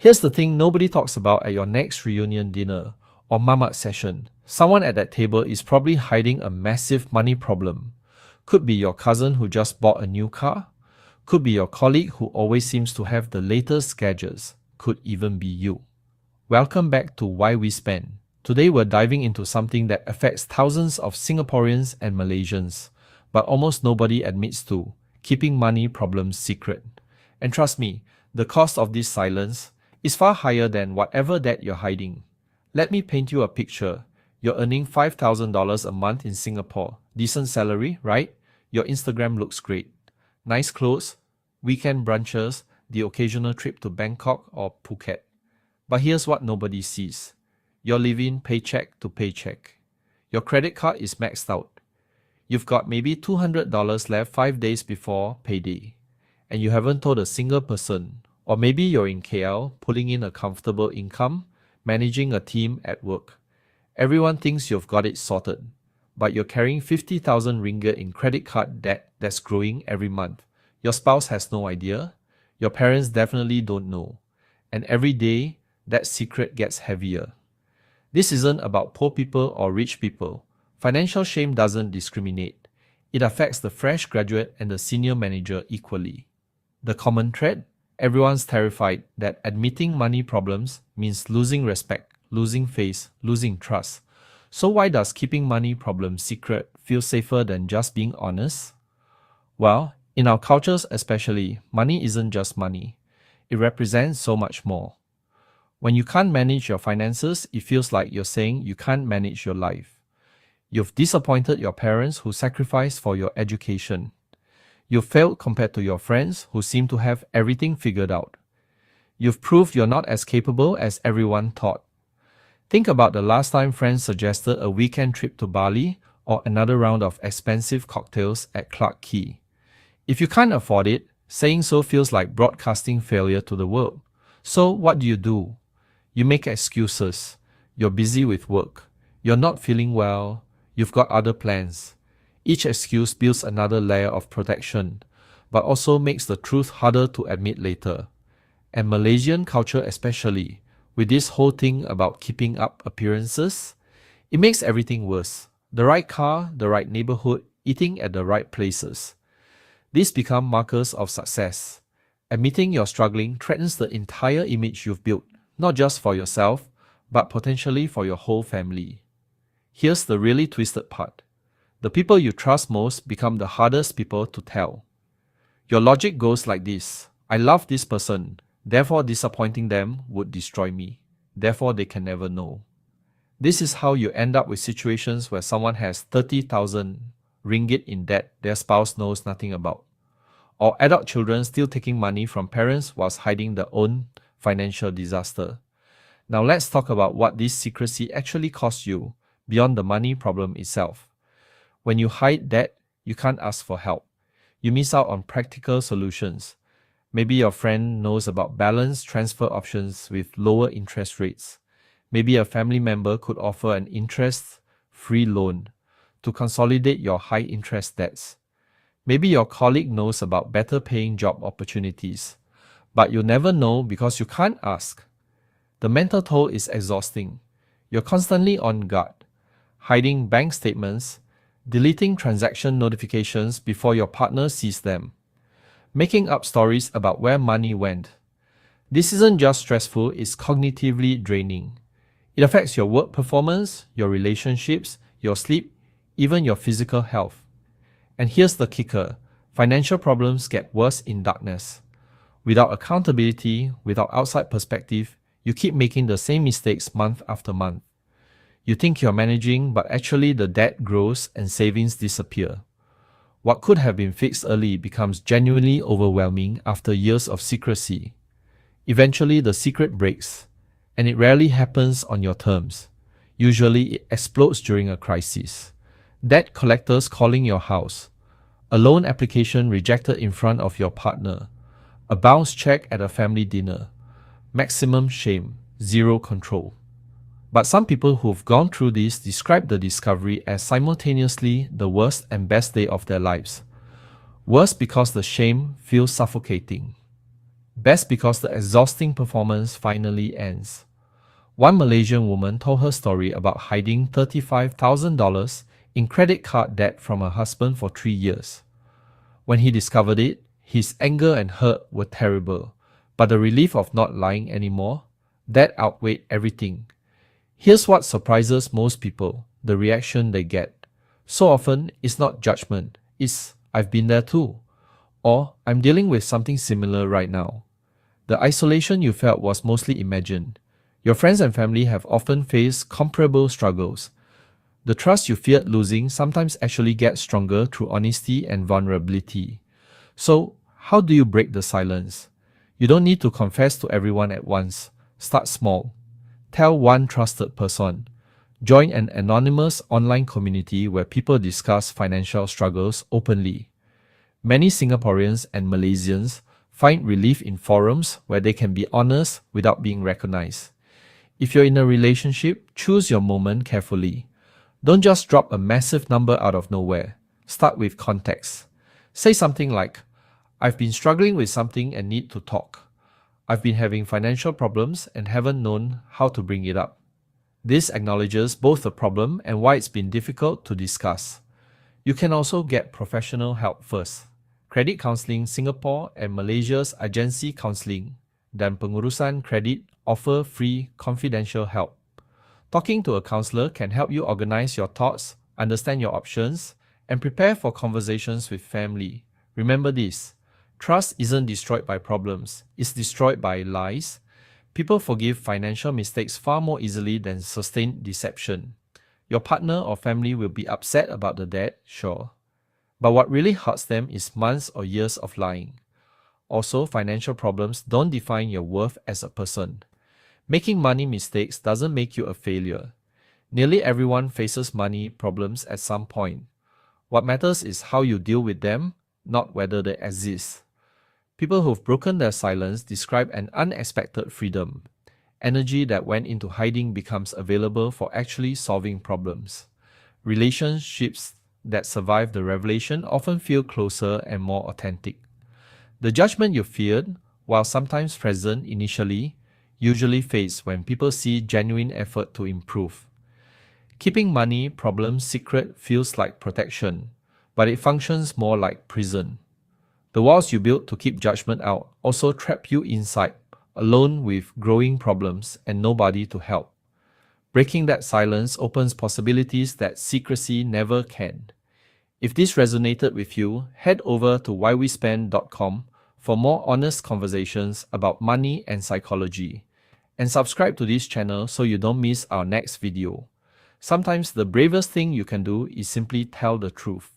Here's the thing nobody talks about at your next reunion dinner or mamak session. Someone at that table is probably hiding a massive money problem. Could be your cousin who just bought a new car. Could be your colleague who always seems to have the latest gadgets. Could even be you. Welcome back to Why We Spend. Today we're diving into something that affects thousands of Singaporeans and Malaysians, but almost nobody admits to: keeping money problems secret. And trust me, the cost of this silence is far higher than whatever that you're hiding. Let me paint you a picture. You're earning $5,000 a month in Singapore. Decent salary, right? Your Instagram looks great. Nice clothes, weekend brunches, the occasional trip to Bangkok or Phuket. But here's what nobody sees. You're living paycheck to paycheck. Your credit card is maxed out. You've got maybe $200 left 5 days before payday. And you haven't told a single person. Or maybe you're in KL, pulling in a comfortable income, managing a team at work. Everyone thinks you've got it sorted, but you're carrying 50,000 ringgit in credit card debt that's growing every month. Your spouse has no idea. Your parents definitely don't know. And every day, that secret gets heavier. This isn't about poor people or rich people. Financial shame doesn't discriminate. It affects the fresh graduate and the senior manager equally. The common thread? Everyone's terrified that admitting money problems means losing respect, losing face, losing trust. So why does keeping money problems secret feel safer than just being honest? Well, in our cultures especially, money isn't just money. It represents so much more. When you can't manage your finances, it feels like you're saying you can't manage your life. You've disappointed your parents who sacrificed for your education. You've failed compared to your friends who seem to have everything figured out. You've proved you're not as capable as everyone thought. Think about the last time friends suggested a weekend trip to Bali or another round of expensive cocktails at Clarke Quay. If you can't afford it, saying so feels like broadcasting failure to the world. So what do? You make excuses. You're busy with work. You're not feeling well. You've got other plans. Each excuse builds another layer of protection, but also makes the truth harder to admit later. And Malaysian culture especially, with this whole thing about keeping up appearances, it makes everything worse. The right car, the right neighborhood, eating at the right places. These become markers of success. Admitting you're struggling threatens the entire image you've built, not just for yourself, but potentially for your whole family. Here's the really twisted part. The people you trust most become the hardest people to tell. Your logic goes like this: I love this person, therefore disappointing them would destroy me. Therefore they can never know. This is how you end up with situations where someone has 30,000 ringgit in debt their spouse knows nothing about. Or adult children still taking money from parents whilst hiding their own financial disaster. Now let's talk about what this secrecy actually costs you beyond the money problem itself. When you hide debt, you can't ask for help. You miss out on practical solutions. Maybe your friend knows about balance transfer options with lower interest rates. Maybe a family member could offer an interest-free loan to consolidate your high-interest debts. Maybe your colleague knows about better paying job opportunities. But you'll never know because you can't ask. The mental toll is exhausting. You're constantly on guard, hiding bank statements, deleting transaction notifications before your partner sees them, making up stories about where money went. This isn't just stressful, it's cognitively draining. It affects your work performance, your relationships, your sleep, even your physical health. And here's the kicker: financial problems get worse in darkness. Without accountability, without outside perspective, you keep making the same mistakes month after month. You think you're managing, but actually the debt grows and savings disappear. What could have been fixed early becomes genuinely overwhelming after years of secrecy. Eventually the secret breaks, and it rarely happens on your terms. Usually it explodes during a crisis. Debt collectors calling your house, a loan application rejected in front of your partner, a bounce check at a family dinner. Maximum shame, zero control. But some people who've gone through this describe the discovery as simultaneously the worst and best day of their lives. Worse because the shame feels suffocating. Best because the exhausting performance finally ends. One Malaysian woman told her story about hiding $35,000 in credit card debt from her husband for 3 years. When he discovered it, his anger and hurt were terrible, but the relief of not lying anymore, that outweighed everything. Here's what surprises most people, the reaction they get. So often, it's not judgment, it's "I've been there too," or "I'm dealing with something similar right now." The isolation you felt was mostly imagined. Your friends and family have often faced comparable struggles. The trust you feared losing sometimes actually gets stronger through honesty and vulnerability. So, how do you break the silence? You don't need to confess to everyone at once. Start small. Tell one trusted person. Join an anonymous online community where people discuss financial struggles openly. Many Singaporeans and Malaysians find relief in forums where they can be honest without being recognized. If you're in a relationship, choose your moment carefully. Don't just drop a massive number out of nowhere. Start with context. Say something like, "I've been struggling with something and need to talk. I've been having financial problems and haven't known how to bring it up." This acknowledges both the problem and why it's been difficult to discuss. You can also get professional help first. Credit Counseling Singapore and Malaysia's Agensi Counseling dan Pengurusan Kredit offer free confidential help. Talking to a counselor can help you organize your thoughts, understand your options, and prepare for conversations with family. Remember this: trust isn't destroyed by problems, it's destroyed by lies. People forgive financial mistakes far more easily than sustained deception. Your partner or family will be upset about the debt, sure. But what really hurts them is months or years of lying. Also, financial problems don't define your worth as a person. Making money mistakes doesn't make you a failure. Nearly everyone faces money problems at some point. What matters is how you deal with them, not whether they exist. People who've broken their silence describe an unexpected freedom. Energy that went into hiding becomes available for actually solving problems. Relationships that survive the revelation often feel closer and more authentic. The judgment you feared, while sometimes present initially, usually fades when people see genuine effort to improve. Keeping money problems secret feels like protection, but it functions more like prison. The walls you built to keep judgment out also trap you inside, alone with growing problems and nobody to help. Breaking that silence opens possibilities that secrecy never can. If this resonated with you, head over to WhyWeSpend.com for more honest conversations about money and psychology. And subscribe to this channel so you don't miss our next video. Sometimes the bravest thing you can do is simply tell the truth.